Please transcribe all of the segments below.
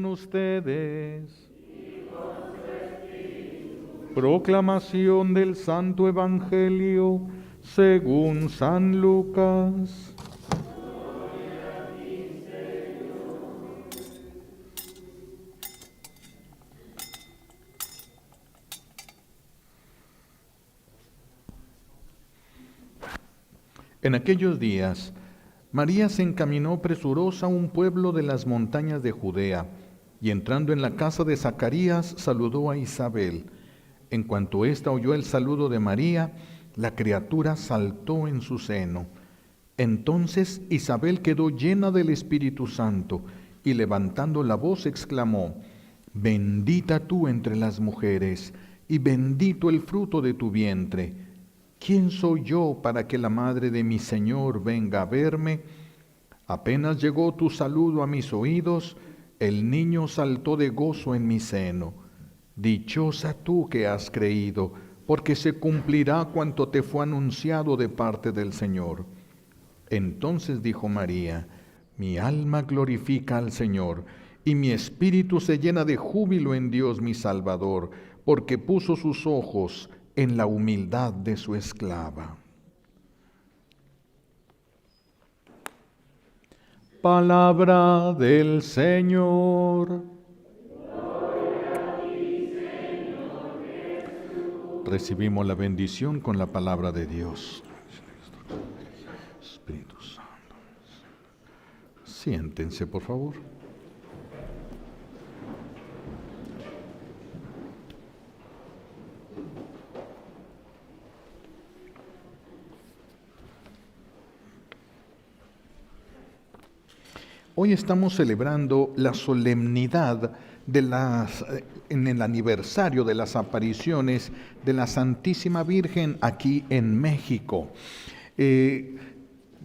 ustedes. Proclamación del Santo Evangelio según San Lucas. En aquellos días, María se encaminó presurosa a un pueblo de las montañas de Judea, y entrando en la casa de Zacarías, saludó a Isabel. En cuanto ésta oyó el saludo de María, la criatura saltó en su seno. Entonces Isabel quedó llena del Espíritu Santo, y levantando la voz exclamó: Bendita tú entre las mujeres, y bendito el fruto de tu vientre. ¿Quién soy yo para que la madre de mi Señor venga a verme? Apenas llegó tu saludo a mis oídos, el niño saltó de gozo en mi seno. Dichosa tú que has creído, porque se cumplirá cuanto te fue anunciado de parte del Señor. Entonces dijo María: Mi alma glorifica al Señor, y mi espíritu se llena de júbilo en Dios mi Salvador, porque puso sus ojos en la humildad de su esclava. Palabra del Señor. Gloria a ti, Señor Jesús. Recibimos la bendición con la palabra de Dios. Espíritu Santo. Siéntense, por favor. Hoy estamos celebrando la solemnidad en el aniversario de las apariciones de la Santísima Virgen aquí en México.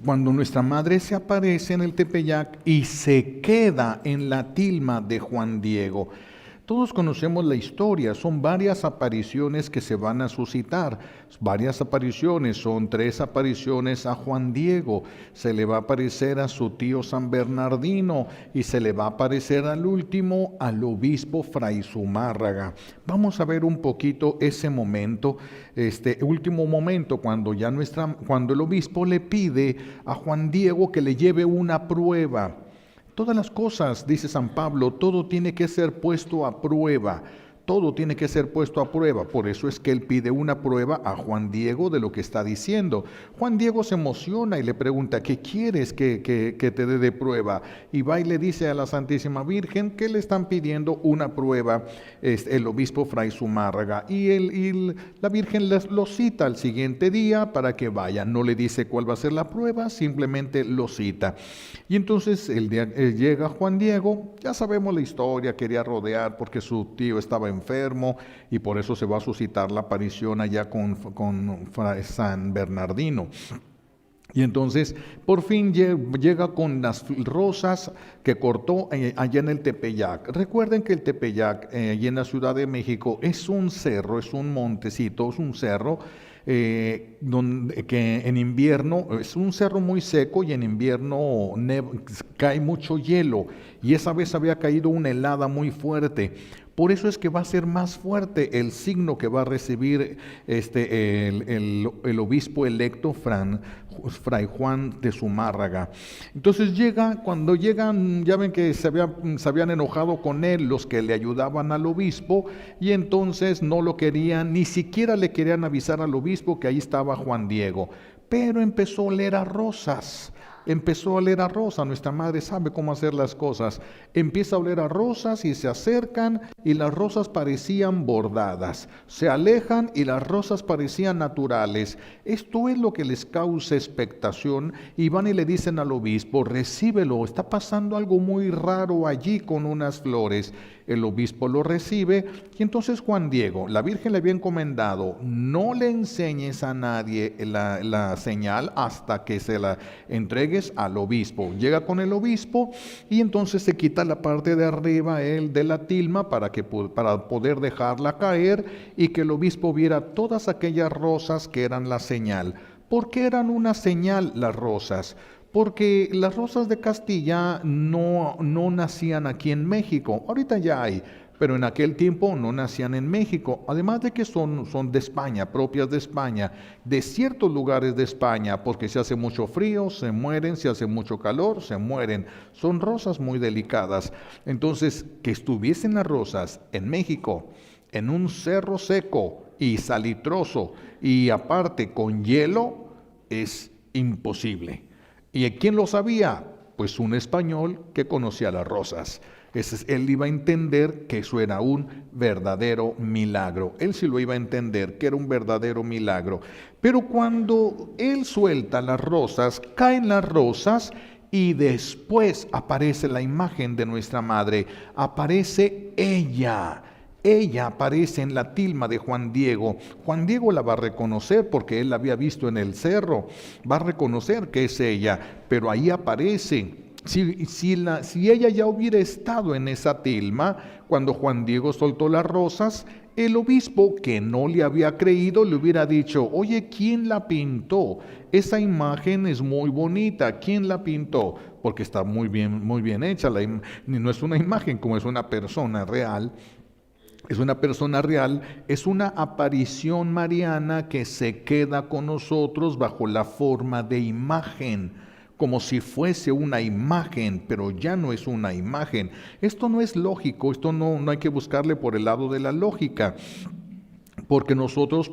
Cuando nuestra Madre se aparece en el Tepeyac y se queda en la tilma de Juan Diego. Todos conocemos la historia, son varias apariciones que se van a suscitar, varias apariciones, son 3 apariciones a Juan Diego, se le va a aparecer a su tío San Bernardino y se le va a aparecer al último al obispo Fray Zumárraga. Vamos a ver un poquito ese momento, este último momento cuando el obispo le pide a Juan Diego que le lleve una prueba. Todas las cosas, dice San Pablo, todo tiene que ser puesto a prueba. Todo tiene que ser puesto a prueba. Por eso es que él pide una prueba a Juan Diego de lo que está diciendo. Juan Diego se emociona y le pregunta: ¿qué quieres que te dé de prueba? Y va y le dice a la Santísima Virgen que le están pidiendo una prueba el obispo Fray Zumárraga. Y la Virgen lo cita al siguiente día para que vaya. No le dice cuál va a ser la prueba, simplemente lo cita. Y entonces llega Juan Diego, ya sabemos la historia, quería rodear porque su tío estaba enfermo y por eso se va a suscitar la aparición allá con San Bernardino. Y entonces por fin llega con las rosas que cortó allá en el Tepeyac. Recuerden que el Tepeyac, allí en la Ciudad de México, es un cerro, es un montecito, es un cerro que en invierno es un cerro muy seco y en invierno cae mucho hielo, y esa vez había caído una helada muy fuerte. Por eso es que va a ser más fuerte el signo que va a recibir el obispo electo Fray Juan de Zumárraga. Entonces cuando llegan, ya ven que se habían enojado con él los que le ayudaban al obispo, y entonces no lo querían, ni siquiera le querían avisar al obispo que ahí estaba Juan Diego. Pero empezó a oler a rosas. Nuestra Madre sabe cómo hacer las cosas. Empieza a oler a rosas y se acercan y las rosas parecían bordadas. Se alejan y las rosas parecían naturales. Esto es lo que les causa expectación, y van y le dicen al obispo: recíbelo, está pasando algo muy raro allí con unas flores. El obispo lo recibe y entonces Juan Diego, la Virgen le había encomendado: no le enseñes a nadie la señal hasta que se la entregues al obispo. Llega con el obispo y entonces se quita la parte de arriba él de la tilma para poder dejarla caer y que el obispo viera todas aquellas rosas que eran la señal. ¿Por qué eran una señal las rosas? porque las rosas de Castilla no nacían aquí en México. Ahorita ya hay, pero en aquel tiempo no nacían en México. Además de que son de España, propias de España, de ciertos lugares de España, porque si hace mucho frío, se mueren, si hace mucho calor, se mueren. Son rosas muy delicadas. Entonces, que estuviesen las rosas en México, en un cerro seco y salitroso, y aparte con hielo, es imposible. ¿Y quién lo sabía? Pues un español que conocía las rosas. Él iba a entender que eso era un verdadero milagro. Él sí lo iba a entender, que era un verdadero milagro. Pero cuando él suelta las rosas, caen las rosas y después aparece la imagen de nuestra madre. Aparece ella. Ella aparece en la tilma de Juan Diego. Juan Diego la va a reconocer porque él la había visto en el cerro. Va a reconocer que es ella, pero ahí aparece. Si ella ya hubiera estado en esa tilma, cuando Juan Diego soltó las rosas, el obispo, que no le había creído, le hubiera dicho: oye, ¿quién la pintó? Esa imagen es muy bonita, ¿quién la pintó? Porque está muy bien hecha, no es una imagen como es una persona real. Es una persona real, es una aparición mariana que se queda con nosotros bajo la forma de imagen, como si fuese una imagen, pero ya no es una imagen. Esto no es lógico, esto no hay que buscarle por el lado de la lógica, porque nosotros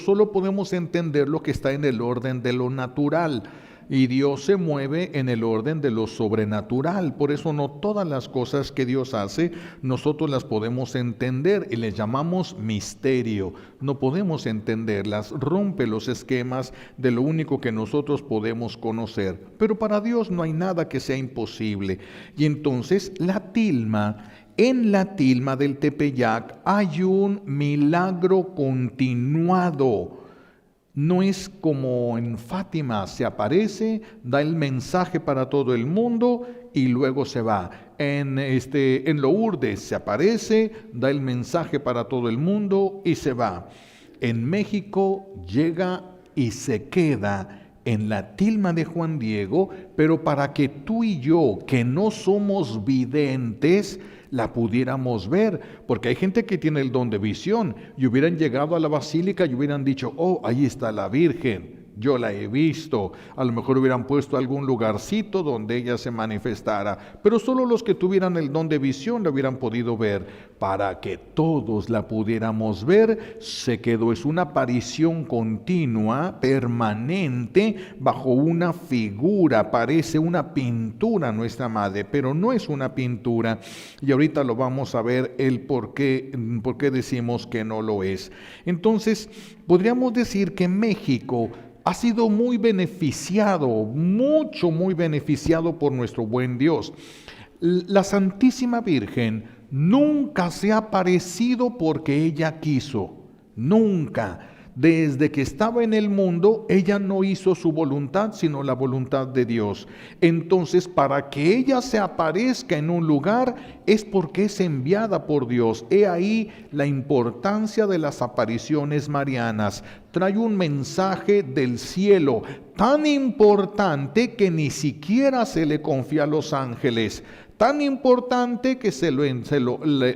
solo podemos entender lo que está en el orden de lo natural. Y Dios se mueve en el orden de lo sobrenatural. Por eso no todas las cosas que Dios hace nosotros las podemos entender y les llamamos misterio. No podemos entenderlas, rompe los esquemas de lo único que nosotros podemos conocer. Pero para Dios no hay nada que sea imposible. Y entonces en la tilma del Tepeyac hay un milagro continuado. No es como en Fátima, se aparece, da el mensaje para todo el mundo y luego se va. En Lourdes se aparece, da el mensaje para todo el mundo y se va. En México llega y se queda en la tilma de Juan Diego, pero para que tú y yo, que no somos videntes, la pudiéramos ver, porque hay gente que tiene el don de visión y hubieran llegado a la basílica y hubieran dicho: oh, ahí está la Virgen, yo la he visto. A lo mejor hubieran puesto algún lugarcito donde ella se manifestara, pero solo los que tuvieran el don de visión la hubieran podido ver. Para que todos la pudiéramos ver, se quedó, es una aparición continua, permanente, bajo una figura. Parece una pintura nuestra madre, pero no es una pintura. Y ahorita lo vamos a ver el por qué decimos que no lo es. Entonces, podríamos decir que México ha sido muy beneficiado, muy beneficiado por nuestro buen Dios. La Santísima Virgen nunca se ha aparecido porque ella quiso, nunca. Desde que estaba en el mundo, ella no hizo su voluntad, sino la voluntad de Dios. Entonces, para que ella se aparezca en un lugar, es porque es enviada por Dios. He ahí la importancia de las apariciones marianas. Trae un mensaje del cielo tan importante que ni siquiera se le confía a los ángeles. Tan importante que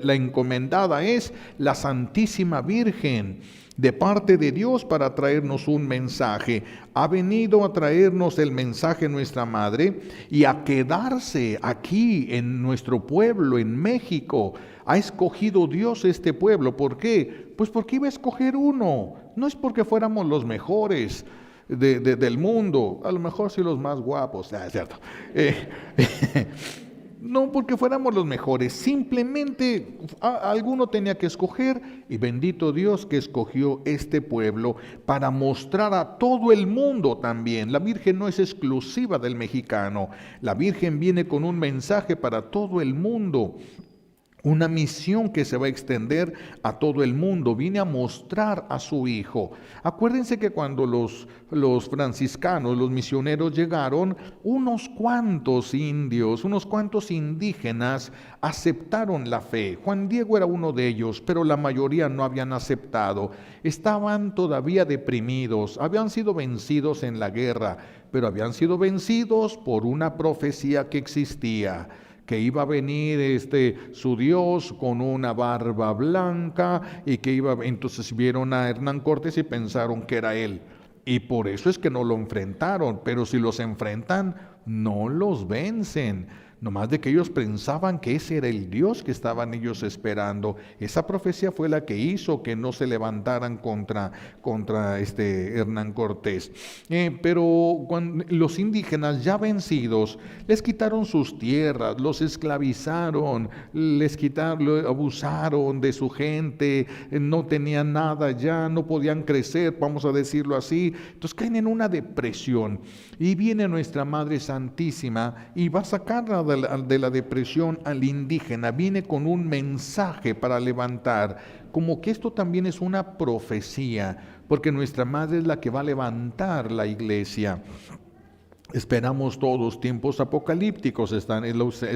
la encomendada es la Santísima Virgen, de parte de Dios, para traernos un mensaje. Ha venido a traernos el mensaje nuestra Madre y a quedarse aquí en nuestro pueblo, en México. Ha escogido Dios este pueblo. ¿Por qué? Pues porque iba a escoger uno. No es porque fuéramos los mejores del mundo. A lo mejor sí los más guapos. Es cierto. No porque fuéramos los mejores, simplemente alguno tenía que escoger, y bendito Dios que escogió este pueblo para mostrar a todo el mundo también. La Virgen no es exclusiva del mexicano, la Virgen viene con un mensaje para todo el mundo. Una misión que se va a extender a todo el mundo, viene a mostrar a su Hijo. Acuérdense que cuando los franciscanos, los misioneros llegaron, unos cuantos indios, unos cuantos indígenas aceptaron la fe. Juan Diego era uno de ellos, pero la mayoría no habían aceptado. Estaban todavía deprimidos, habían sido vencidos en la guerra. pero habían sido vencidos por una profecía que existía, que iba a venir su Dios con una barba blanca y entonces vieron a Hernán Cortés y pensaron que era él. Y por eso es que no lo enfrentaron, pero si los enfrentan, no los vencen. Nomás de que ellos pensaban que ese era el Dios que estaban ellos esperando. Esa profecía fue la que hizo que no se levantaran contra Hernán Cortés. Pero cuando los indígenas ya vencidos, les quitaron sus tierras, los esclavizaron, abusaron de su gente, no tenían nada ya, no podían crecer, vamos a decirlo así. Entonces caen en una depresión. Y viene nuestra Madre Santísima y va a sacarla de la depresión al indígena, viene con un mensaje para levantar, como que esto también es una profecía, porque nuestra Madre es la que va a levantar la iglesia. Esperamos todos tiempos apocalípticos, es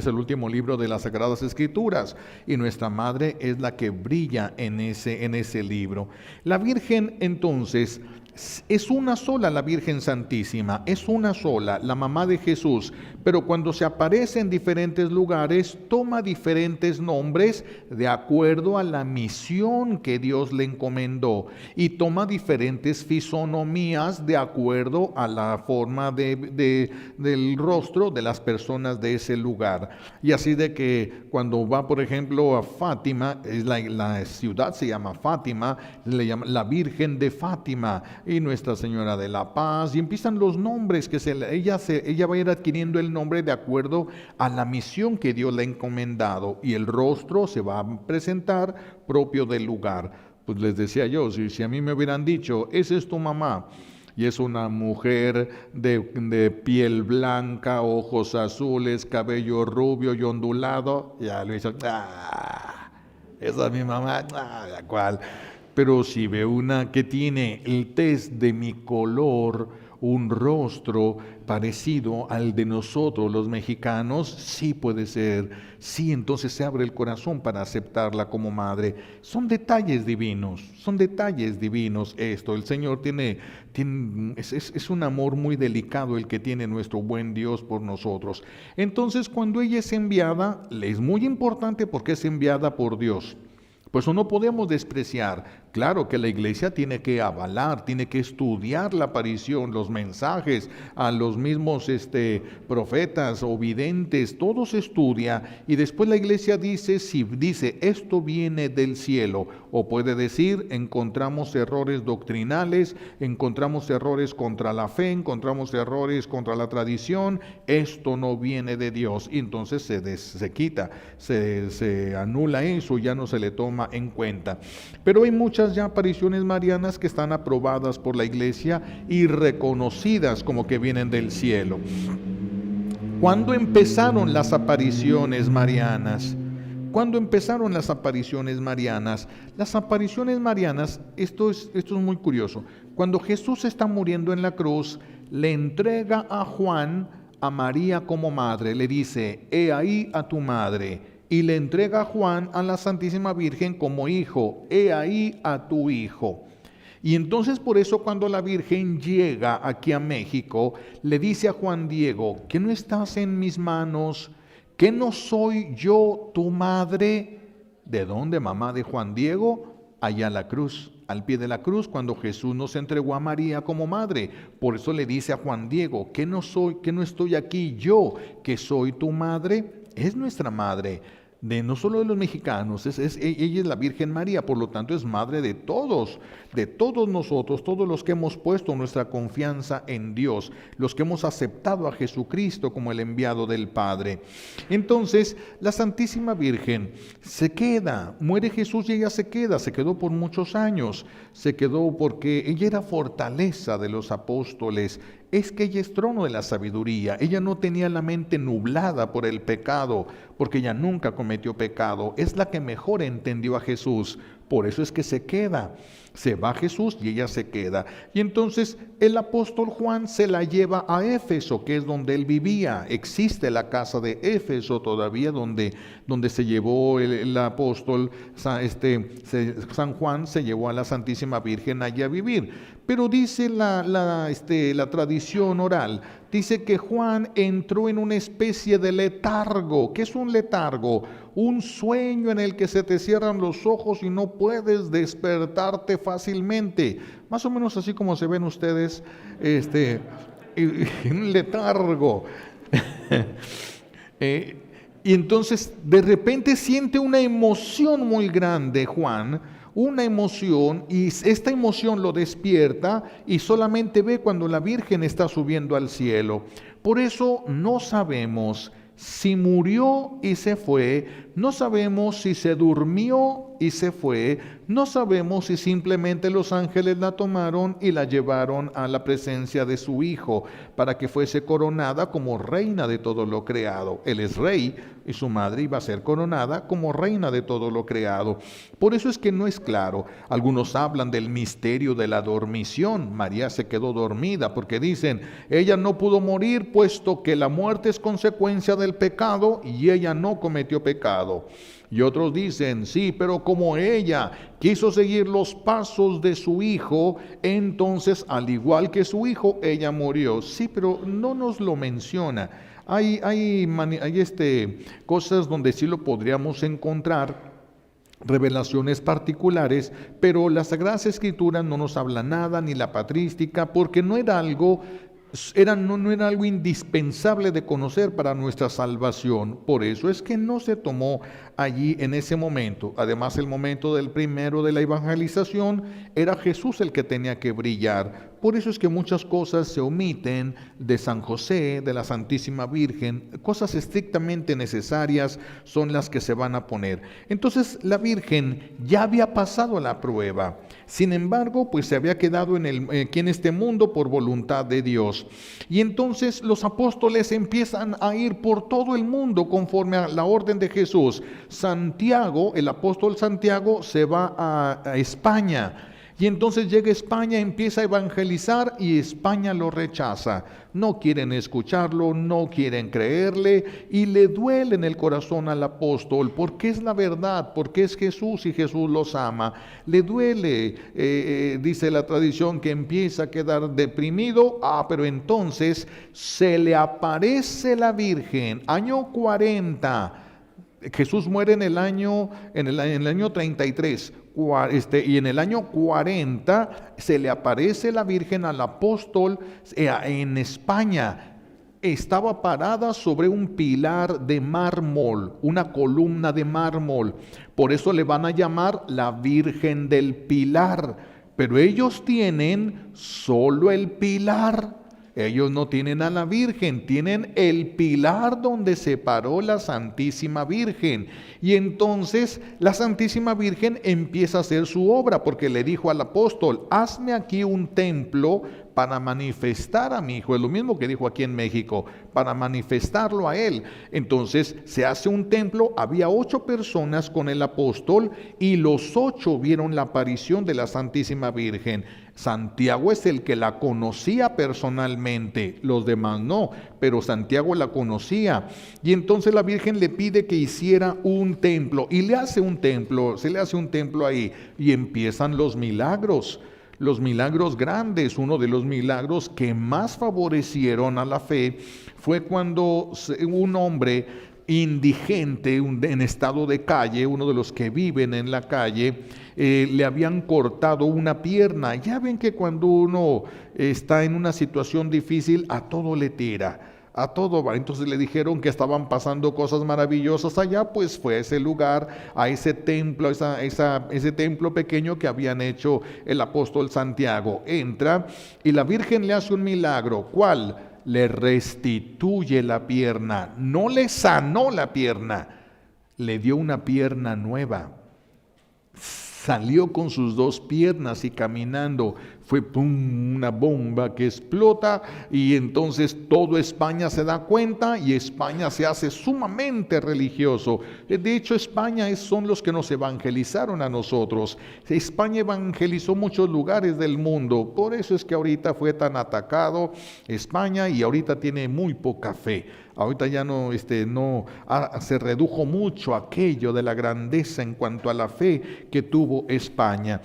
el último libro de las Sagradas Escrituras y nuestra Madre es la que brilla en ese libro. La Virgen entonces es una sola, la Virgen Santísima, es una sola, la mamá de Jesús, pero cuando se aparece en diferentes lugares toma diferentes nombres de acuerdo a la misión que Dios le encomendó y toma diferentes fisonomías de acuerdo a la forma del rostro de las personas de ese lugar. Y así de que cuando va, por ejemplo, a Fátima, la ciudad se llama Fátima, le llama la Virgen de Fátima y Nuestra Señora de la Paz, y empiezan los nombres que ella va a ir adquiriendo el nombre de acuerdo a la misión que Dios le ha encomendado, y el rostro se va a presentar propio del lugar. Pues les decía yo, si a mí me hubieran dicho, esa es tu mamá, y es una mujer de piel blanca, ojos azules, cabello rubio y ondulado, ya lo hizo, esa es mi mamá, ¿la cual? Pero si veo una que tiene el tez de mi color, un rostro parecido al de nosotros los mexicanos, sí puede ser, sí, entonces se abre el corazón para aceptarla como madre. Son detalles divinos esto. El Señor es un amor muy delicado el que tiene nuestro buen Dios por nosotros. Entonces cuando ella es enviada, le es muy importante porque es enviada por Dios. Pues no podemos despreciar. Claro que la iglesia tiene que avalar, tiene que estudiar la aparición, los mensajes a los mismos profetas o videntes, todo se estudia y después la iglesia dice, si dice esto viene del cielo, o puede decir encontramos errores doctrinales, encontramos errores contra la fe, encontramos errores contra la tradición, esto no viene de Dios, y entonces se quita, se anula eso, ya no se le toma en cuenta. Pero hay muchas ya apariciones marianas que están aprobadas por la iglesia y reconocidas como que vienen del cielo. ¿Cuándo empezaron las apariciones marianas? ¿Cuándo empezaron las apariciones marianas? Las apariciones marianas, esto es muy curioso. Cuando Jesús está muriendo en la cruz, le entrega a Juan a María como madre, le dice, he ahí a tu madre. Y le entrega a Juan a la Santísima Virgen como hijo, he ahí a tu hijo. Y entonces por eso cuando la Virgen llega aquí a México, le dice a Juan Diego, ¿que no estás en mis manos? ¿Que no soy yo tu madre? ¿De dónde, mamá de Juan Diego? Allá a la cruz, al pie de la cruz, cuando Jesús nos entregó a María como madre. Por eso le dice a Juan Diego, ¿que no estoy aquí yo, que soy tu madre? Es nuestra madre. No solo de los mexicanos, ella es la Virgen María, por lo tanto es madre de todos nosotros, todos los que hemos puesto nuestra confianza en Dios, los que hemos aceptado a Jesucristo como el enviado del Padre. Entonces, la Santísima Virgen se queda, muere Jesús y ella se quedó por muchos años, se quedó porque ella era fortaleza de los apóstoles. Es que ella es trono de la sabiduría, ella no tenía la mente nublada por el pecado, porque ella nunca cometió pecado, es la que mejor entendió a Jesús, Por eso es que se queda. Se va Jesús y ella se queda. Y entonces el apóstol Juan se la lleva a Éfeso, que es donde él vivía. Existe la casa de Éfeso todavía, donde se llevó el apóstol San Juan, se llevó a la Santísima Virgen allí a vivir. Pero dice la tradición oral, dice que Juan entró en una especie de letargo. ¿Qué es un letargo? Un sueño en el que se te cierran los ojos y no puedes despertarte fácilmente. Más o menos así como se ven ustedes, un letargo. Y entonces de repente siente una emoción muy grande Juan, una emoción, y esta emoción lo despierta y solamente ve cuando la Virgen está subiendo al cielo. Por eso no sabemos si murió y se fue, no sabemos si se durmió y se fue, no sabemos si simplemente los ángeles la tomaron y la llevaron a la presencia de su Hijo para que fuese coronada como reina de todo lo creado. Él es rey y su madre iba a ser coronada como reina de todo lo creado. Por eso es que no es claro. Algunos hablan del misterio de la dormición. María se quedó dormida porque dicen, ella no pudo morir puesto que la muerte es consecuencia del pecado y ella no cometió pecado. Y otros dicen, sí, pero como ella quiso seguir los pasos de su hijo, entonces al igual que su hijo, ella murió. Sí, pero no nos lo menciona. Hay cosas donde sí lo podríamos encontrar, revelaciones particulares, pero la Sagrada Escritura no nos habla nada, ni la patrística, porque no era algo indispensable de conocer para nuestra salvación. Por eso es que no se tomó allí en ese momento. Además, el momento del primero de la evangelización era Jesús el que tenía que brillar. Por eso es que muchas cosas se omiten de San José, de la Santísima Virgen. Cosas estrictamente necesarias son las que se van a poner. Entonces la Virgen ya había pasado la prueba. Sin embargo, pues se había quedado aquí en este mundo por voluntad de Dios. Y entonces los apóstoles empiezan a ir por todo el mundo conforme a la orden de Jesús. Santiago, el apóstol Santiago, se va a España. Y entonces llega a España, empieza a evangelizar y España lo rechaza. No quieren escucharlo, no quieren creerle y le duele en el corazón al apóstol porque es la verdad, porque es Jesús y Jesús los ama. Le duele, dice la tradición, que empieza a quedar deprimido. Pero entonces se le aparece la Virgen, año 40. Jesús muere en el año 33. Y en el año 40 se le aparece la Virgen al apóstol en España. Estaba parada sobre un pilar de mármol, una columna de mármol. Por eso le van a llamar la Virgen del Pilar. Pero ellos tienen solo el pilar. Ellos no tienen a la Virgen, tienen el pilar donde se paró la Santísima Virgen. Y entonces la Santísima Virgen empieza a hacer su obra porque le dijo al apóstol, hazme aquí un templo para manifestar a mi hijo. Es lo mismo que dijo aquí en México, para manifestarlo a él. Entonces se hace un templo, había 8 personas con el apóstol y los 8 vieron la aparición de la Santísima Virgen. Santiago es el que la conocía personalmente, los demás no, pero Santiago la conocía. Y entonces la Virgen le pide que hiciera un templo y le hace un templo, se le hace un templo ahí y empiezan los milagros grandes. Uno de los milagros que más favorecieron a la fe fue cuando un hombre indigente, en estado de calle, uno de los que viven en la calle, le habían cortado una pierna. Ya ven que cuando uno está en una situación difícil, a todo le tira, a todo va. Entonces le dijeron que estaban pasando cosas maravillosas allá, pues fue a ese lugar, a ese templo, ese templo pequeño que habían hecho el apóstol Santiago. Entra y la Virgen le hace un milagro. ¿Cuál? Le restituye la pierna. No le sanó la pierna, le dio una pierna nueva. Salió con sus 2 piernas y caminando. Fue ¡pum!, una bomba que explota y entonces toda España se da cuenta y España se hace sumamente religioso. De hecho, España son los que nos evangelizaron a nosotros. España evangelizó muchos lugares del mundo. Por eso es que ahorita fue tan atacado España y ahorita tiene muy poca fe. Ahorita ya se redujo mucho aquello de la grandeza en cuanto a la fe que tuvo España.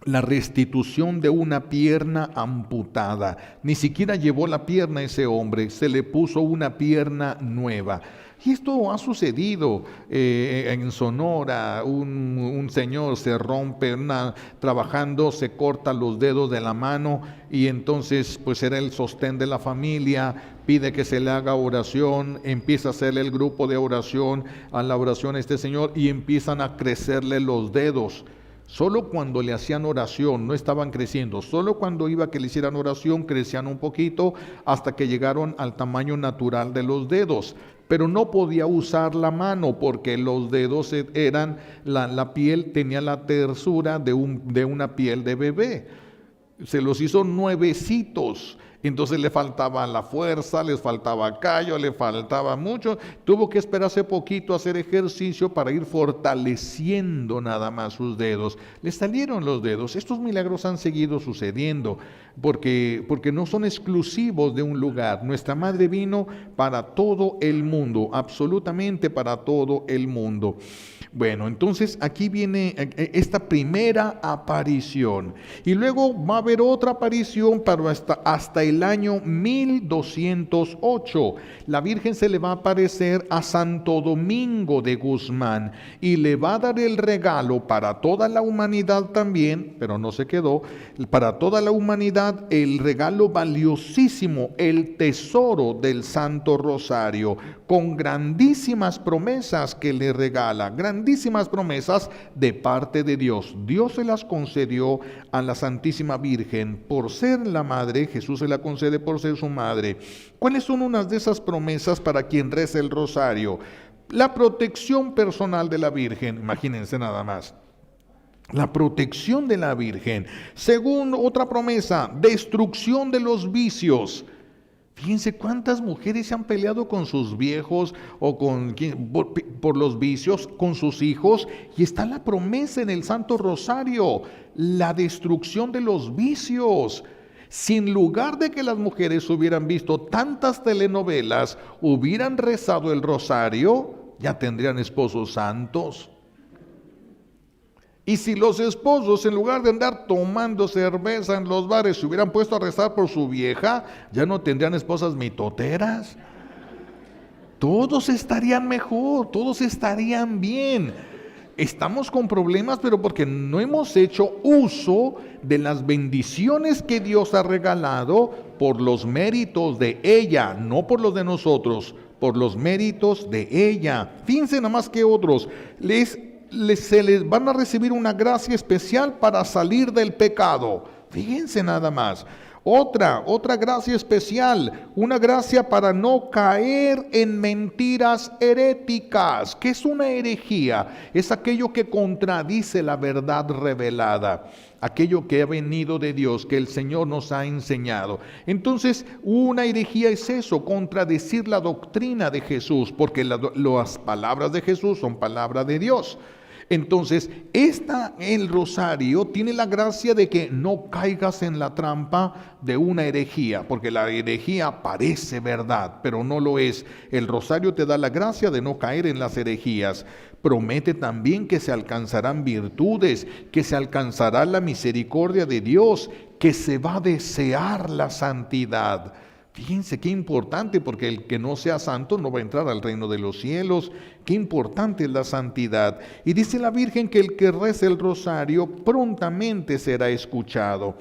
La restitución de una pierna amputada. Ni siquiera llevó la pierna a ese hombre, se le puso una pierna nueva. Y esto ha sucedido en Sonora. Un señor se rompe trabajando, se corta los dedos de la mano y entonces pues era el sostén de la familia, pide que se le haga oración, empieza a hacerle el grupo de oración, a la oración a este señor y empiezan a crecerle los dedos. Solo cuando le hacían oración no estaban creciendo, solo cuando iba que le hicieran oración crecían un poquito hasta que llegaron al tamaño natural de los dedos. Pero no podía usar la mano porque los dedos eran, la piel tenía la tersura de una piel de bebé. Se los hizo nuevecitos. Entonces le faltaba la fuerza, les faltaba callo, le faltaba mucho. Tuvo que esperarse poquito a hacer ejercicio para ir fortaleciendo nada más sus dedos. Le salieron los dedos. Estos milagros han seguido sucediendo porque no son exclusivos de un lugar. Nuestra madre vino para todo el mundo, absolutamente para todo el mundo. Bueno, entonces aquí viene esta primera aparición y luego va a haber otra aparición para hasta el año 1208. La Virgen se le va a aparecer a Santo Domingo de Guzmán y le va a dar el regalo para toda la humanidad también, pero no se quedó, para toda la humanidad el regalo valiosísimo, el tesoro del Santo Rosario, con grandísimas promesas que le regala, grandísimas promesas de parte de Dios. Dios se las concedió a la Santísima Virgen por ser la madre, Jesús se la concede por ser su madre. ¿Cuáles son unas de esas promesas para quien reza el rosario? La protección personal de la Virgen, imagínense nada más. La protección de la Virgen. Según otra promesa, destrucción de los vicios. Fíjense cuántas mujeres se han peleado con sus viejos o por los vicios, con sus hijos, y está la promesa en el Santo Rosario, la destrucción de los vicios. Si en lugar de que las mujeres hubieran visto tantas telenovelas, hubieran rezado el rosario, ya tendrían esposos santos. Y si los esposos, en lugar de andar tomando cerveza en los bares, se hubieran puesto a rezar por su vieja, ya no tendrían esposas mitoteras. Todos estarían mejor, todos estarían bien. Estamos con problemas, pero porque no hemos hecho uso de las bendiciones que Dios ha regalado por los méritos de ella, no por los de nosotros, por los méritos de ella. Fíjense nada más que otros, se les van a recibir una gracia especial para salir del pecado. Fíjense nada más. Otra gracia especial, una gracia para no caer en mentiras heréticas. ¿Qué es una herejía? Es aquello que contradice la verdad revelada, aquello que ha venido de Dios, que el Señor nos ha enseñado. Entonces, una herejía es eso, contradecir la doctrina de Jesús, porque las palabras de Jesús son palabras de Dios. Entonces, el rosario tiene la gracia de que no caigas en la trampa de una herejía, porque la herejía parece verdad, pero no lo es. El rosario te da la gracia de no caer en las herejías. Promete también que se alcanzarán virtudes, que se alcanzará la misericordia de Dios, que se va a desear la santidad. Fíjense qué importante, porque el que no sea santo no va a entrar al reino de los cielos. Qué importante es la santidad. Y dice la Virgen que el que reza el rosario prontamente será escuchado.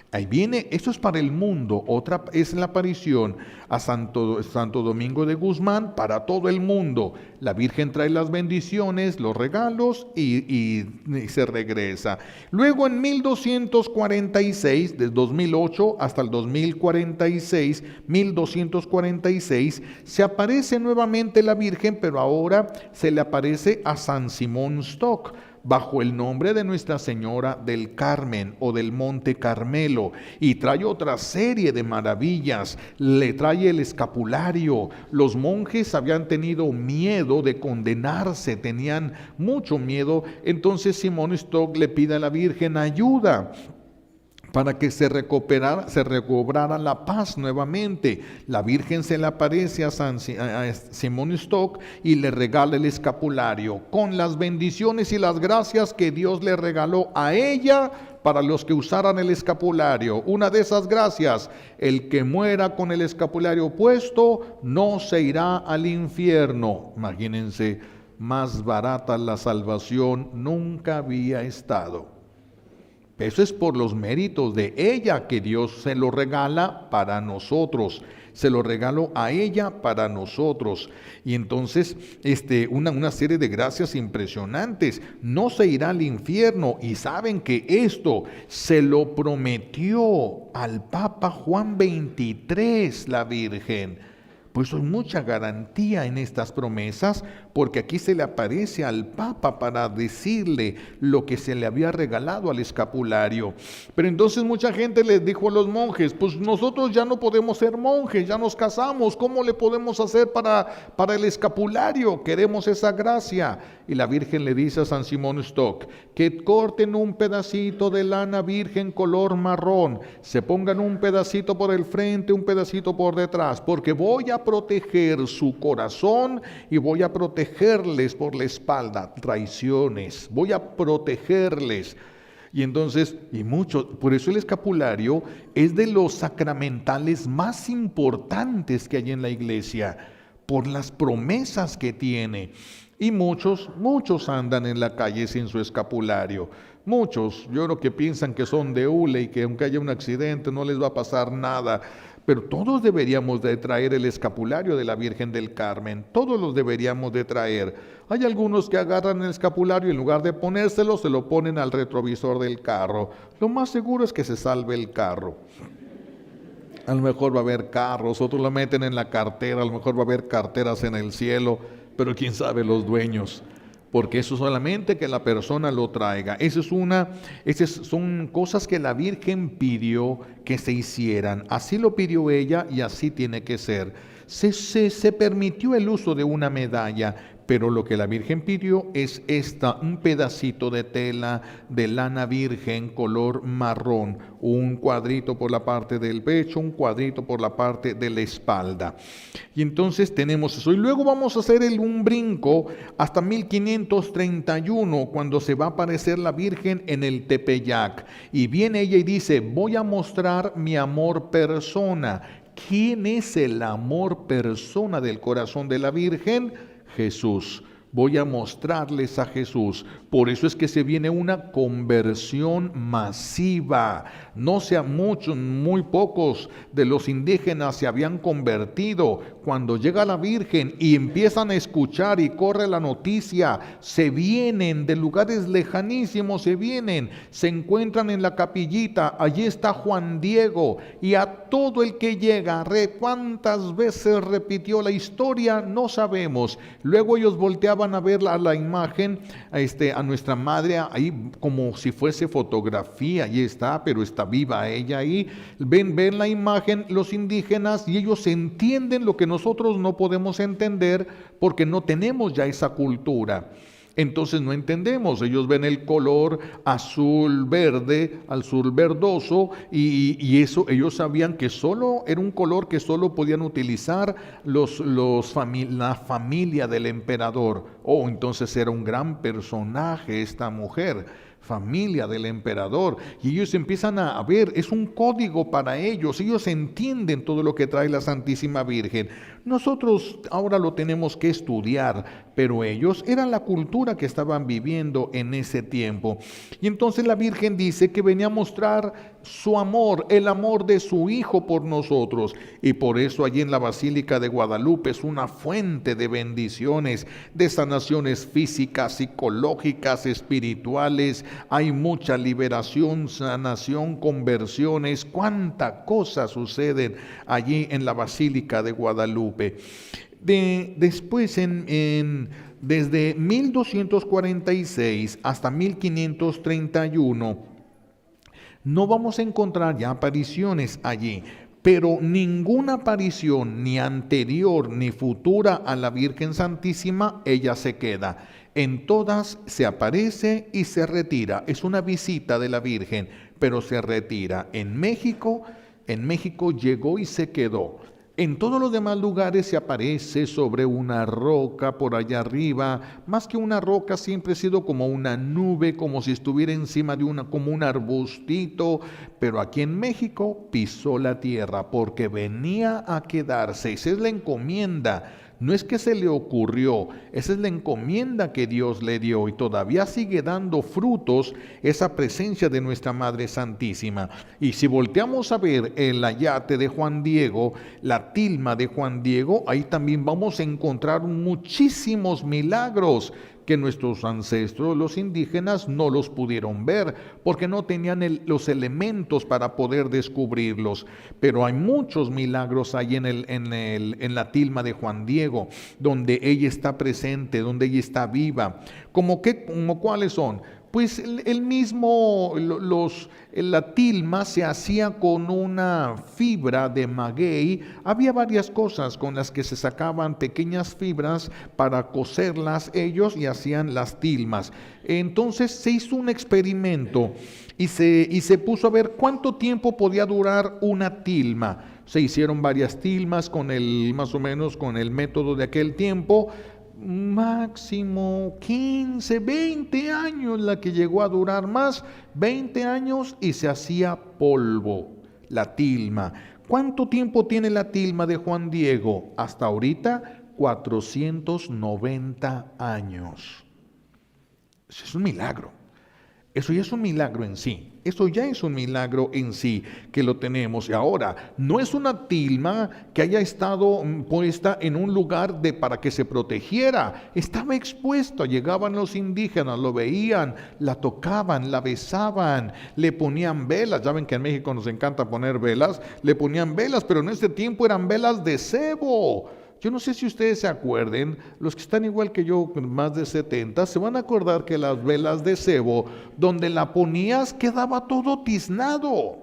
Ahí viene, esto es para el mundo. Otra es la aparición a Santo Domingo de Guzmán para todo el mundo. La Virgen trae las bendiciones, los regalos y se regresa. Luego en 1246, desde 2008 hasta el 2046, 1246, se aparece nuevamente la Virgen, pero ahora se le aparece a San Simón Stock. bajo el nombre de Nuestra Señora del Carmen o del Monte Carmelo, y trae otra serie de maravillas. Le trae el escapulario. Los monjes habían tenido miedo de condenarse, tenían mucho miedo. Entonces Simón Stock le pide a la Virgen ayuda para que se recobrara la paz nuevamente. La Virgen se le aparece a Simón Stock y le regala el escapulario con las bendiciones y las gracias que Dios le regaló a ella para los que usaran el escapulario. Una de esas gracias: el que muera con el escapulario puesto no se irá al infierno. Imagínense, más barata la salvación nunca había estado. Eso es por los méritos de ella que Dios se lo regala para nosotros. Se lo regaló a ella para nosotros. Y entonces una serie de gracias impresionantes. No se irá al infierno. Y saben que esto se lo prometió al Papa Juan XXIII, la Virgen. Pues hay mucha garantía en estas promesas, porque aquí se le aparece al Papa para decirle lo que se le había regalado al escapulario. Pero entonces mucha gente les dijo a los monjes: pues nosotros ya no podemos ser monjes, ya nos casamos, ¿cómo le podemos hacer para el escapulario? Queremos esa gracia. Y la Virgen le dice a San Simón Stock que corten un pedacito de lana virgen color marrón, se pongan un pedacito por el frente, un pedacito por detrás, porque voy a proteger su corazón y voy a protegerles por la espalda traiciones, voy a protegerles. Y entonces, por eso el escapulario es de los sacramentales más importantes que hay en la iglesia, por las promesas que tiene. Y muchos andan en la calle sin su escapulario. Muchos, yo creo que piensan que son de hule y que aunque haya un accidente no les va a pasar nada. Pero todos deberíamos de traer el escapulario de la Virgen del Carmen. Todos los deberíamos de traer. Hay algunos que agarran el escapulario y en lugar de ponérselo, se lo ponen al retrovisor del carro. Lo más seguro es que se salve el carro. A lo mejor va a haber carros, otros lo meten en la cartera, a lo mejor va a haber carteras en el cielo, pero quién sabe los dueños, porque eso solamente que la persona lo traiga. Esas son cosas que la Virgen pidió que se hicieran. Así lo pidió ella y así tiene que ser. Se permitió el uso de una medalla, pero lo que la Virgen pidió es un pedacito de tela de lana virgen color marrón, un cuadrito por la parte del pecho, un cuadrito por la parte de la espalda. Y entonces tenemos eso. Y luego vamos a hacer un brinco hasta 1531, cuando se va a aparecer la Virgen en el Tepeyac. Y viene ella y dice: voy a mostrar mi amor persona. ¿Quién es el amor persona del corazón de la Virgen? Jesús. Voy a mostrarles a Jesús. Por eso es que se viene una conversión masiva. No sean muy pocos de los indígenas se habían convertido. Cuando llega la Virgen y empiezan a escuchar y corre la noticia, se vienen de lugares lejanísimos, se encuentran en la capillita. Allí está Juan Diego, y a todo el que llega, ¿cuántas veces repitió la historia? No sabemos. Luego ellos volteaban a ver la imagen, a nuestra madre ahí como si fuese fotografía. Allí está, pero está viva ella ahí. Ven la imagen los indígenas, y ellos entienden lo que nosotros no podemos entender, porque no tenemos ya esa cultura. Entonces no entendemos. Ellos ven el color azul verdoso, y eso ellos sabían que solo era un color que solo podían utilizar la familia del emperador. Entonces era un gran personaje esta mujer, familia del emperador, y ellos empiezan a ver, es un código para ellos entienden todo lo que trae la Santísima Virgen. Nosotros ahora lo tenemos que estudiar, pero ellos eran la cultura que estaban viviendo en ese tiempo. Y entonces la Virgen dice que venía a mostrar su amor, el amor de su Hijo por nosotros, y por eso allí en la Basílica de Guadalupe es una fuente de bendiciones, de sanaciones físicas, psicológicas, espirituales. Hay mucha liberación, sanación, conversiones, cuánta cosa suceden allí en la Basílica de Guadalupe. Después en desde 1246 hasta 1531, no vamos a encontrar ya apariciones allí, pero ninguna aparición, ni anterior ni futura a la Virgen Santísima, ella se queda. En todas se aparece y se retira. Es una visita de la Virgen, pero se retira. En México llegó y se quedó. En todos los demás lugares se aparece sobre una roca por allá arriba. Más que una roca, siempre ha sido como una nube, como si estuviera encima de como un arbustito. Pero aquí en México pisó la tierra porque venía a quedarse. Esa es la encomienda. No es que se le ocurrió, esa es la encomienda que Dios le dio y todavía sigue dando frutos esa presencia de nuestra Madre Santísima. Y si volteamos a ver el ayate de Juan Diego, la tilma de Juan Diego, ahí también vamos a encontrar muchísimos milagros que nuestros ancestros, los indígenas, no los pudieron ver porque no tenían los elementos para poder descubrirlos. Pero hay muchos milagros ahí en la tilma de Juan Diego, donde ella está presente, donde ella está viva. ¿Como cuáles son? Pues la tilma se hacía con una fibra de maguey. Había varias cosas con las que se sacaban pequeñas fibras para coserlas ellos y hacían las tilmas. Entonces se hizo un experimento y se puso a ver cuánto tiempo podía durar una tilma. Se hicieron varias tilmas más o menos con el método de aquel tiempo. Máximo 15, 20 años, la que llegó a durar más, 20 años y se hacía polvo, la tilma. ¿Cuánto tiempo tiene la tilma de Juan Diego? Hasta ahorita, 490 años. Eso es un milagro. Eso ya es un milagro en sí. Eso ya es un milagro en sí que lo tenemos. Y ahora, no es una tilma que haya estado puesta en un lugar para que se protegiera. Estaba expuesto. Llegaban los indígenas, lo veían, la tocaban, la besaban, le ponían velas. Ya ven que en México nos encanta poner velas. Le ponían velas, pero en ese tiempo eran velas de cebo. Yo no sé si ustedes se acuerden, los que están igual que yo, más de 70, se van a acordar que las velas de cebo, donde la ponías, quedaba todo tiznado.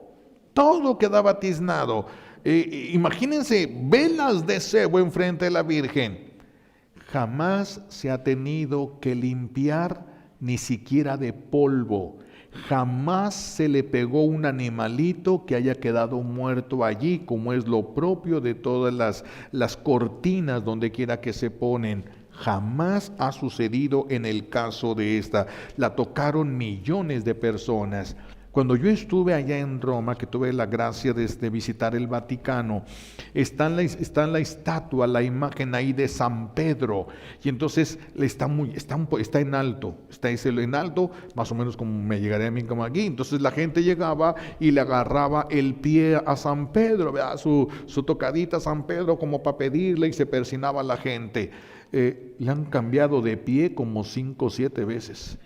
Todo quedaba tiznado. Imagínense, velas de cebo enfrente de la Virgen. Jamás se ha tenido que limpiar ni siquiera de polvo. Jamás se le pegó un animalito que haya quedado muerto allí, como es lo propio de todas las cortinas donde quiera que se ponen. Jamás ha sucedido en el caso de esta. La tocaron millones de personas. Cuando yo estuve allá en Roma, que tuve la gracia de visitar el Vaticano, está la estatua, la imagen ahí de San Pedro, y entonces está en alto, en alto, más o menos como me llegaría a mí como aquí. Entonces la gente llegaba y le agarraba el pie a San Pedro, ¿verdad? Su tocadita a San Pedro como para pedirle, y se persinaba la gente. Le han cambiado de pie como 5 o 7 veces.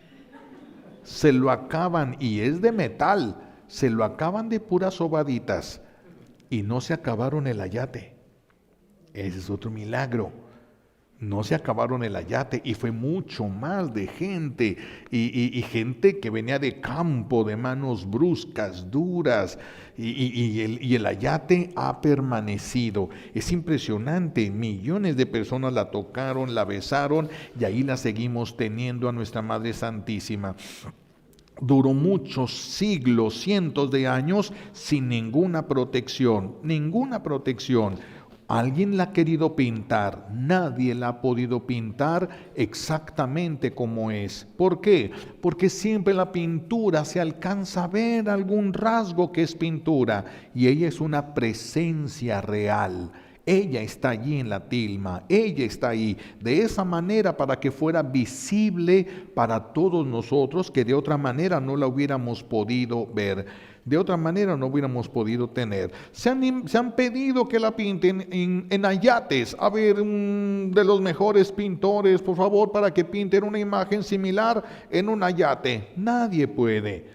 Se lo acaban, y es de metal, se lo acaban de puras sobaditas y no se acabaron el ayate. Ese es otro milagro. No se acabaron el ayate y fue mucho más de gente y gente que venía de campo, de manos bruscas, duras, y el ayate ha permanecido. Es impresionante, millones de personas la tocaron, la besaron y ahí la seguimos teniendo a nuestra Madre Santísima. Duró muchos siglos, cientos de años sin ninguna protección, ninguna protección. Alguien la ha querido pintar, nadie la ha podido pintar exactamente como es. ¿Por qué? Porque siempre en la pintura se alcanza a ver algún rasgo que es pintura y ella es una presencia real. Ella está allí en la tilma, ella está ahí, de esa manera para que fuera visible para todos nosotros, que de otra manera no la hubiéramos podido ver. De otra manera no hubiéramos podido tener. Se han pedido que la pinten en ayates. A ver, de los mejores pintores, por favor, para que pinten una imagen similar en un ayate. Nadie puede.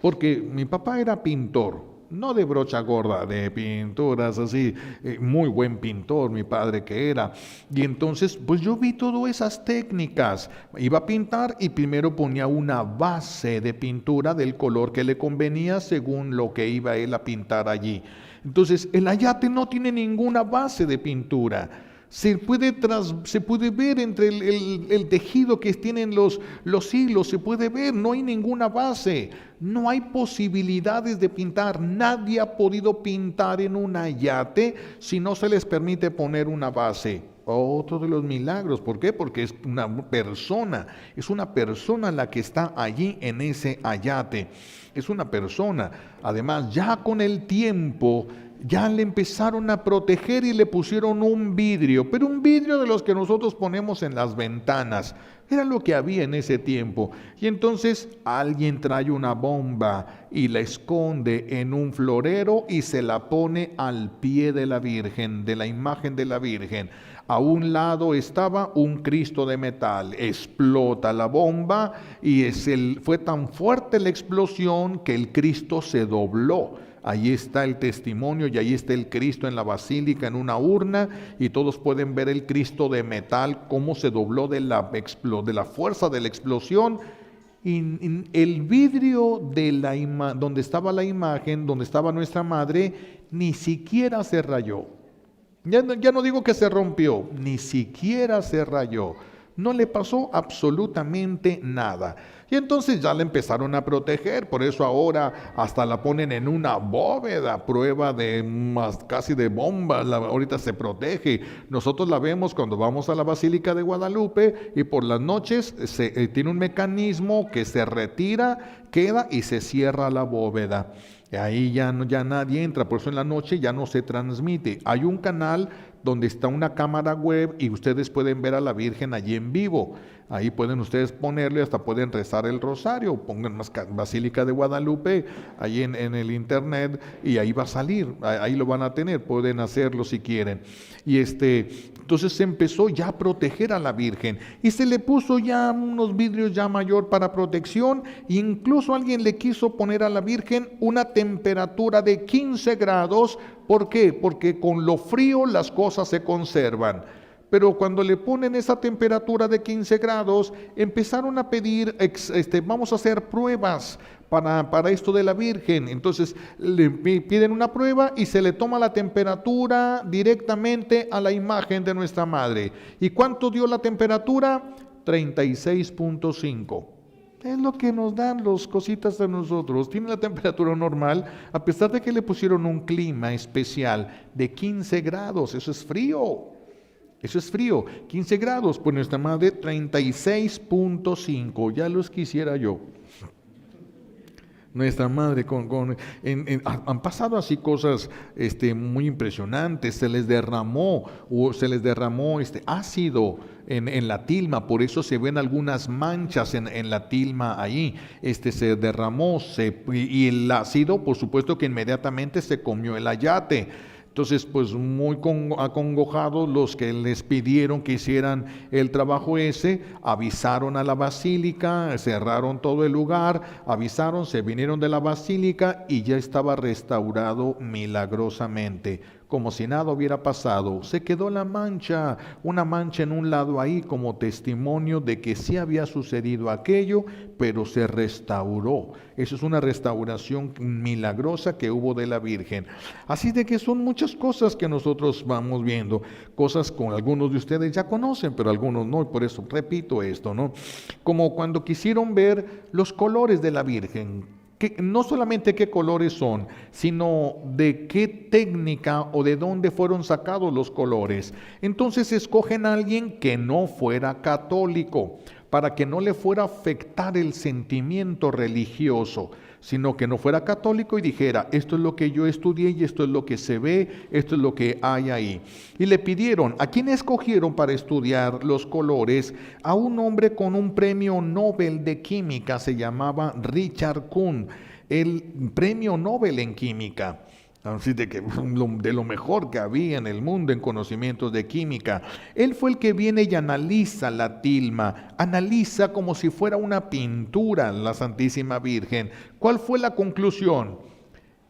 Porque mi papá era pintor. no de brocha gorda, de pinturas así, muy buen pintor mi padre que era. Y entonces pues yo vi todas esas técnicas, iba a pintar y primero ponía una base de pintura del color que le convenía según lo que iba él a pintar allí. Entonces el ayate no tiene ninguna base de pintura. Se puede ver entre el tejido que tienen los hilos, se puede ver, no hay ninguna base, no hay posibilidades de pintar. Nadie ha podido pintar en un ayate si no se les permite poner una base. Otro de los milagros, ¿por qué? Porque es una persona la que está allí en ese ayate, es una persona. Además, ya con el tiempo, ya le empezaron a proteger y le pusieron un vidrio, pero un vidrio de los que nosotros ponemos en las ventanas. Era lo que había en ese tiempo. Y entonces alguien trae una bomba y la esconde en un florero y se la pone al pie de la Virgen, de la imagen de la Virgen. A un lado estaba un Cristo de metal. Explota la bomba y fue tan fuerte la explosión que el Cristo se dobló. Ahí está el testimonio y ahí está el Cristo en la basílica en una urna y todos pueden ver el Cristo de metal cómo se dobló de la fuerza de la explosión. Y el vidrio donde estaba la imagen, donde estaba nuestra madre, ni siquiera se rayó. Ya no digo que se rompió, ni siquiera se rayó. No le pasó absolutamente nada. Y entonces ya la empezaron a proteger, por eso ahora hasta la ponen en una bóveda, prueba de casi de bomba, ahorita se protege. Nosotros la vemos cuando vamos a la Basílica de Guadalupe y por las noches tiene un mecanismo que se retira, queda y se cierra la bóveda. Ahí ya nadie entra, por eso en la noche ya no se transmite. Hay un canal donde está una cámara web y ustedes pueden ver a la Virgen allí en vivo. Ahí pueden ustedes ponerle, hasta pueden rezar el rosario, pongan Basílica de Guadalupe ahí en el internet y ahí va a salir, ahí lo van a tener, pueden hacerlo si quieren. Y entonces se empezó ya a proteger a la Virgen y se le puso ya unos vidrios ya mayor para protección, e incluso alguien le quiso poner a la Virgen una temperatura de 15 grados. ¿Por qué? Porque con lo frío las cosas se conservan. Pero cuando le ponen esa temperatura de 15 grados, empezaron a pedir, vamos a hacer pruebas para esto de la Virgen. Entonces le piden una prueba y se le toma la temperatura directamente a la imagen de nuestra madre. ¿Y cuánto dio la temperatura? 36.5. Es lo que nos dan los cositas de nosotros. Tiene la temperatura normal, a pesar de que le pusieron un clima especial de 15 grados. Eso es frío. Eso es frío. 15 grados, pues nuestra madre 36.5. Ya los quisiera yo. Nuestra madre han pasado así cosas muy impresionantes. Se les derramó ácido en la tilma, por eso se ven algunas manchas en la tilma ahí. Se derramó y el ácido, por supuesto que inmediatamente se comió el ayate. Entonces, pues muy acongojados los que les pidieron que hicieran el trabajo avisaron a la basílica, cerraron todo el lugar, avisaron, se vinieron de la basílica y ya estaba restaurado milagrosamente, como si nada hubiera pasado. Se quedó una mancha en un lado ahí como testimonio de que sí había sucedido aquello, pero se restauró. Eso es una restauración milagrosa que hubo de la Virgen. Así de que son muchas cosas que nosotros vamos viendo, cosas con algunos de ustedes ya conocen, pero algunos no, y por eso repito esto, ¿no? Como cuando quisieron ver los colores de la Virgen. Que no solamente qué colores son, sino de qué técnica o de dónde fueron sacados los colores. Entonces escogen a alguien que no fuera católico, para que no le fuera a afectar el sentimiento religioso, sino que no fuera católico y dijera, esto es lo que yo estudié y esto es lo que se ve, esto es lo que hay ahí. Y le pidieron, ¿a quién escogieron para estudiar los colores? A un hombre con un premio Nobel de química, se llamaba Richard Kuhn, el premio Nobel en química. Así de lo mejor que había en el mundo en conocimientos de química. Él fue el que viene y analiza la tilma, analiza como si fuera una pintura la Santísima Virgen. ¿Cuál fue la conclusión?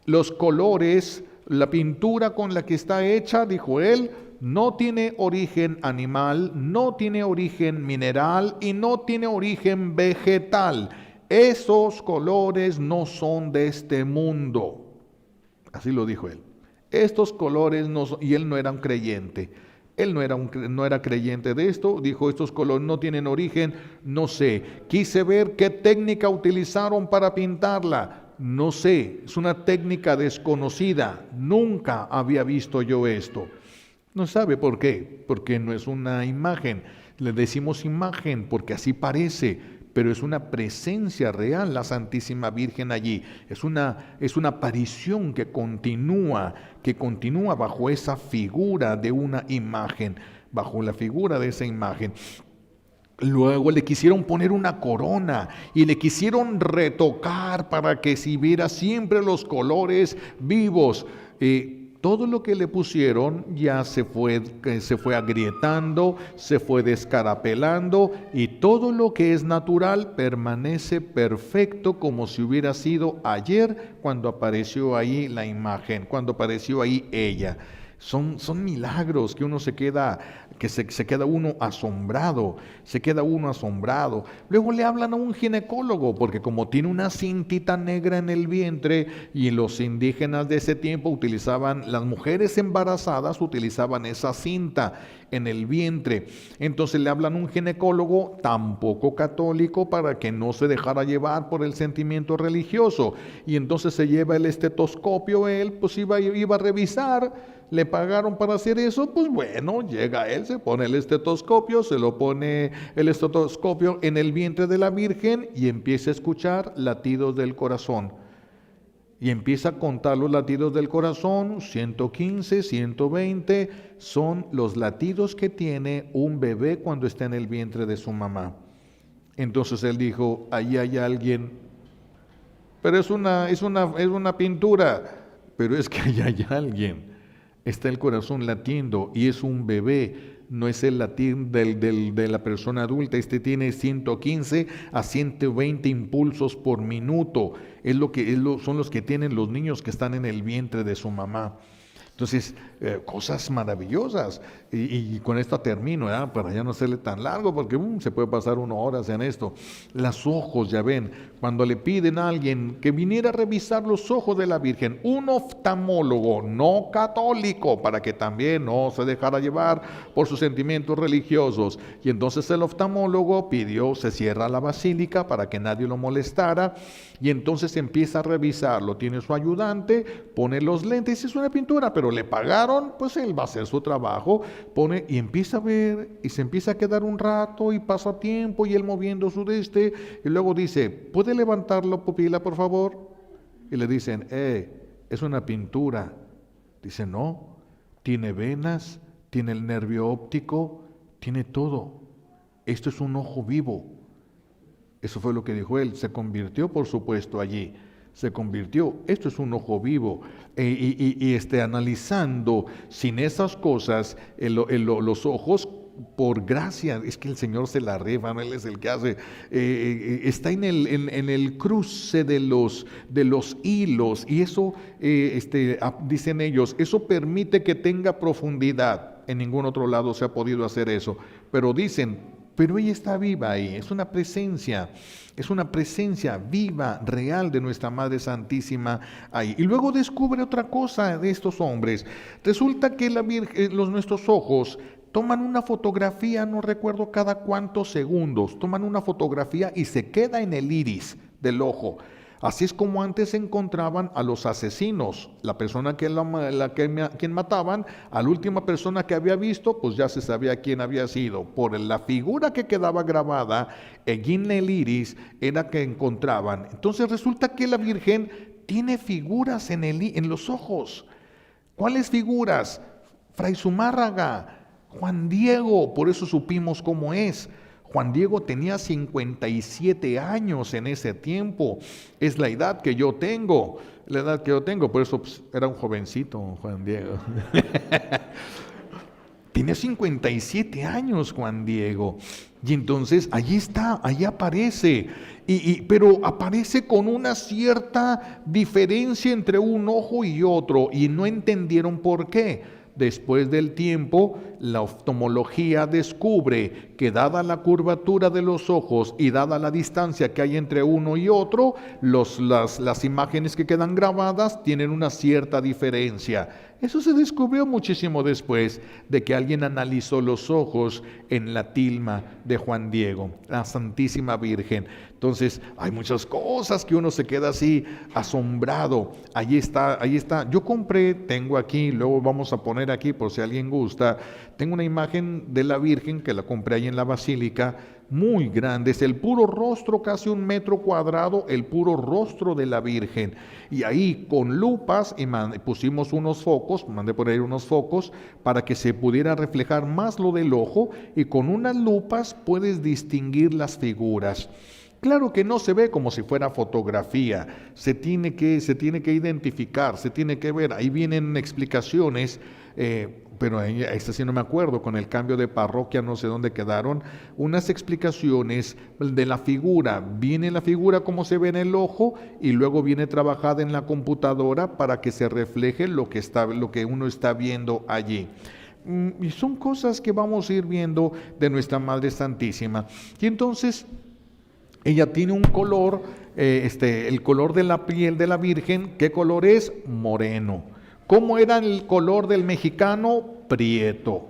Los colores, la pintura con la que está hecha, dijo él, no tiene origen animal, no tiene origen mineral y no tiene origen vegetal. Esos colores no son de este mundo. Así lo dijo él. Estos colores no son, y él no era un creyente. Él no era creyente de esto, dijo, estos colores no tienen origen, no sé. Quise ver qué técnica utilizaron para pintarla, no sé, es una técnica desconocida, nunca había visto yo esto. No sabe por qué, porque no es una imagen, le decimos imagen porque así parece, pero es una presencia real la Santísima Virgen allí, es una aparición que continúa bajo esa figura de una imagen, bajo la figura de esa imagen. Luego le quisieron poner una corona y le quisieron retocar para que se viera siempre los colores vivos. Todo lo que le pusieron ya se fue agrietando, se fue descarapelando y todo lo que es natural permanece perfecto como si hubiera sido ayer cuando apareció ahí la imagen, cuando apareció ahí ella. Son milagros que uno se queda uno asombrado, Luego le hablan a un ginecólogo, porque como tiene una cintita negra en el vientre, y los indígenas de ese tiempo las mujeres embarazadas utilizaban esa cinta en el vientre. Entonces le hablan a un ginecólogo, tampoco católico, para que no se dejara llevar por el sentimiento religioso. Y entonces se lleva el estetoscopio, él pues iba a revisar. Le pagaron para hacer eso, pues bueno, llega él, se pone el estetoscopio, se lo pone el estetoscopio en el vientre de la Virgen y empieza a escuchar latidos del corazón. Y empieza a contar los latidos del corazón, 115, 120, son los latidos que tiene un bebé cuando está en el vientre de su mamá. Entonces él dijo, ahí hay alguien, pero es una pintura, pero es que ahí hay alguien. Está el corazón latiendo y es un bebé, no es el latir de la persona adulta. Este tiene 115 a 120 impulsos por minuto. Son los que tienen los niños que están en el vientre de su mamá. Entonces, cosas maravillosas. Y con esto termino, para ya no hacerle tan largo, porque se puede pasar 1 hora en esto. Los ojos, ya ven, cuando le piden a alguien que viniera a revisar los ojos de la Virgen, un oftalmólogo no católico, para que también no se dejara llevar por sus sentimientos religiosos. Y entonces el oftalmólogo se cierra la basílica para que nadie lo molestara, y entonces empieza a revisarlo. Tiene su ayudante, pone los lentes, es una pintura, pero le pagaron, pues él va a hacer su trabajo, pone y empieza a ver, y se empieza a quedar un rato, y pasa tiempo, y él moviendo su y luego dice, ¿puede levantar la pupila, por favor? Y le dicen, es una pintura. Dice, no, tiene venas, tiene el nervio óptico, tiene todo. Esto es un ojo vivo. Eso fue lo que dijo él. Se convirtió, por supuesto, allí. Se convirtió. Esto es un ojo vivo. Analizando sin esas cosas, los ojos, por gracia, es que el Señor se la rifa, Él es el que hace, está en el cruce de los hilos, y eso, dicen ellos, eso permite que tenga profundidad. En ningún otro lado se ha podido hacer eso, pero dicen, pero ella está viva ahí, es una presencia viva, real de nuestra Madre Santísima ahí. Y luego descubre otra cosa de estos hombres. Resulta que nuestros ojos toman una fotografía, no recuerdo cada cuántos segundos, toman una fotografía y se queda en el iris del ojo. Así es como antes se encontraban a los asesinos, la persona quien mataban, a la última persona que había visto, pues ya se sabía quién había sido. Por la figura que quedaba grabada en el iris era que encontraban. Entonces resulta que la Virgen tiene figuras en los ojos. ¿Cuáles figuras? Fray Zumárraga, Juan Diego, por eso supimos cómo es. Juan Diego tenía 57 años en ese tiempo, es la edad que yo tengo, por eso era un jovencito Juan Diego. Tenía 57 años Juan Diego, y entonces allí está, allí aparece, Pero aparece con una cierta diferencia entre un ojo y otro y no entendieron por qué. Después del tiempo, la oftalmología descubre que dada la curvatura de los ojos y dada la distancia que hay entre uno y otro, las imágenes que quedan grabadas tienen una cierta diferencia. Eso se descubrió muchísimo después de que alguien analizó los ojos en la tilma de Juan Diego, la Santísima Virgen. Entonces, hay muchas cosas que uno se queda así asombrado. Ahí está, ahí está. Yo compré, tengo aquí, luego vamos a poner aquí por si alguien gusta, tengo una imagen de la Virgen que la compré ahí en la Basílica, muy grande, es el puro rostro, casi 1 metro cuadrado, el puro rostro de la Virgen. Y ahí con lupas pusimos unos focos, mandé por ahí unos focos para que se pudiera reflejar más lo del ojo, y con unas lupas puedes distinguir las figuras. Claro que no se ve como si fuera fotografía, se tiene que identificar, se tiene que ver, ahí vienen explicaciones, pero esta sí no me acuerdo, con el cambio de parroquia no sé dónde quedaron, unas explicaciones de la figura, viene la figura como se ve en el ojo y luego viene trabajada en la computadora para que se refleje lo que uno está viendo allí. Y son cosas que vamos a ir viendo de nuestra Madre Santísima. Y entonces ella tiene un color, el color de la piel de la Virgen, ¿qué color es? Moreno. ¿Cómo era el color del mexicano? Prieto.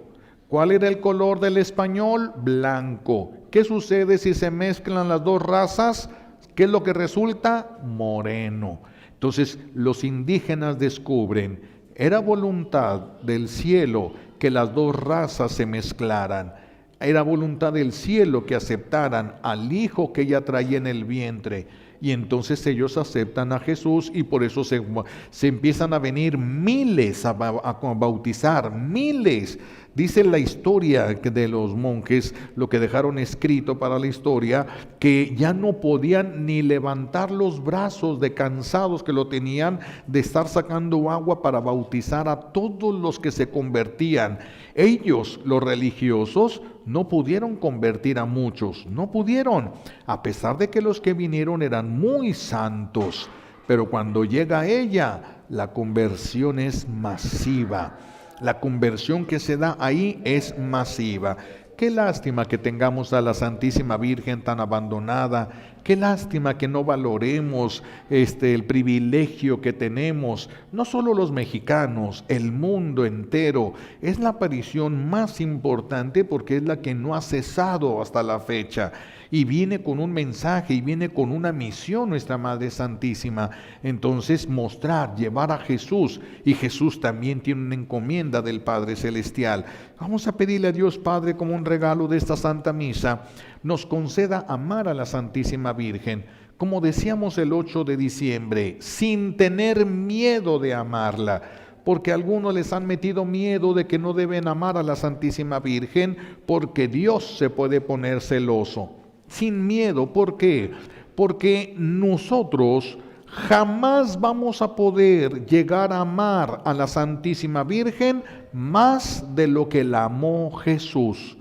¿Cuál era el color del español? Blanco. ¿Qué sucede si se mezclan las dos razas? ¿Qué es lo que resulta? Moreno. Entonces los indígenas descubren, era voluntad del cielo que las dos razas se mezclaran. Era voluntad del cielo que aceptaran al hijo que ella traía en el vientre. Y entonces ellos aceptan a Jesús y por eso se empiezan a venir miles a bautizar, miles. Dice la historia de los monjes, lo que dejaron escrito para la historia, que ya no podían ni levantar los brazos de cansados que lo tenían de estar sacando agua para bautizar a todos los que se convertían. Ellos, los religiosos, no pudieron convertir a muchos, no pudieron, a pesar de que los que vinieron eran muy santos. Pero cuando llega ella, la conversión es masiva. La conversión que se da ahí es masiva. Qué lástima que tengamos a la Santísima Virgen tan abandonada. Qué lástima que no valoremos el privilegio que tenemos, no solo los mexicanos, el mundo entero. Es la aparición más importante porque es la que no ha cesado hasta la fecha. Y viene con un mensaje y viene con una misión nuestra Madre Santísima. Entonces mostrar, llevar a Jesús, y Jesús también tiene una encomienda del Padre Celestial. Vamos a pedirle a Dios Padre, como un regalo de esta Santa Misa, nos conceda amar a la Santísima Virgen, como decíamos el 8 de diciembre, sin tener miedo de amarla. Porque a algunos les han metido miedo de que no deben amar a la Santísima Virgen porque Dios se puede poner celoso. Sin miedo, ¿por qué? Porque nosotros jamás vamos a poder llegar a amar a la Santísima Virgen más de lo que la amó Jesús.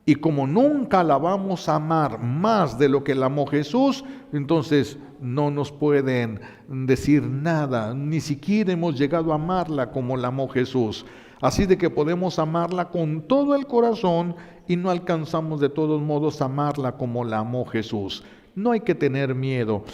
Y como nunca la vamos a amar más de lo que la amó Jesús, entonces no nos pueden decir nada, ni siquiera hemos llegado a amarla como la amó Jesús. Así de que podemos amarla con todo el corazón y no alcanzamos de todos modos a amarla como la amó Jesús. No hay que tener miedo,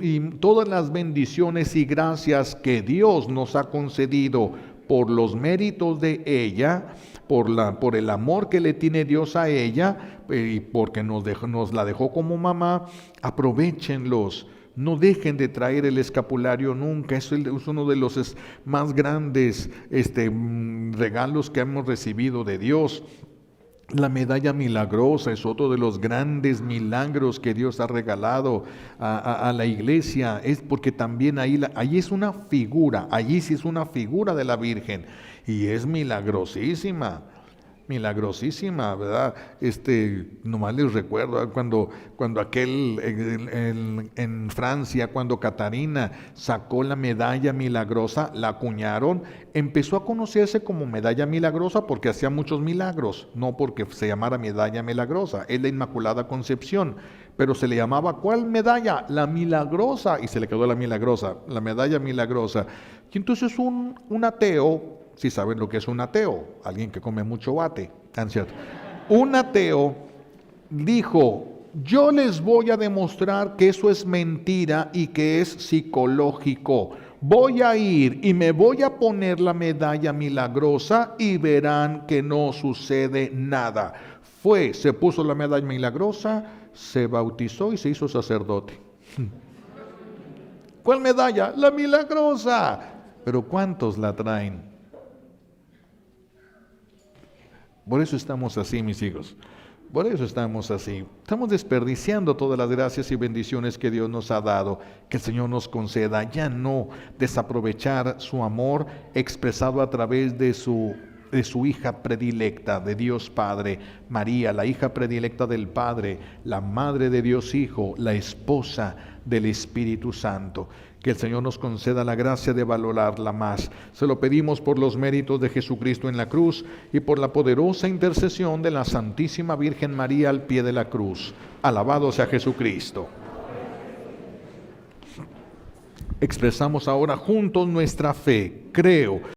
y todas las bendiciones y gracias que Dios nos ha concedido por los méritos de ella, por el amor que le tiene Dios a ella, y porque nos la dejó como mamá, aprovéchenlos. No dejen de traer el escapulario nunca, es uno de los más grandes regalos que hemos recibido de Dios. La medalla milagrosa es otro de los grandes milagros que Dios ha regalado a la iglesia. Es porque también ahí es una figura, allí sí es una figura de la Virgen y es milagrosísima. milagrosísima, ¿verdad? Nomás les recuerdo cuando en Francia, cuando Catarina sacó la medalla milagrosa, la acuñaron, empezó a conocerse como medalla milagrosa porque hacía muchos milagros, no porque se llamara medalla milagrosa, es la Inmaculada Concepción, pero se le llamaba, ¿cuál medalla? La milagrosa, y se le quedó la milagrosa, la medalla milagrosa. Y entonces un ateo, si saben lo que es un ateo, alguien que come mucho bate, ¿tan cierto? Un ateo dijo, yo les voy a demostrar que eso es mentira y que es psicológico. Voy a ir y me voy a poner la medalla milagrosa y verán que no sucede nada. Se puso la medalla milagrosa, se bautizó y se hizo sacerdote. ¿Cuál medalla? La milagrosa. Pero ¿cuántos la traen? Por eso estamos así, mis hijos. Por eso estamos así. Estamos desperdiciando todas las gracias y bendiciones que Dios nos ha dado. Que el Señor nos conceda ya no desaprovechar su amor expresado a través de su hija predilecta, de Dios Padre, María, la hija predilecta del Padre, la madre de Dios Hijo, la esposa del Espíritu Santo. Que el Señor nos conceda la gracia de valorarla más. Se lo pedimos por los méritos de Jesucristo en la cruz y por la poderosa intercesión de la Santísima Virgen María al pie de la cruz. Alabado sea Jesucristo. Expresamos ahora juntos nuestra fe. Creo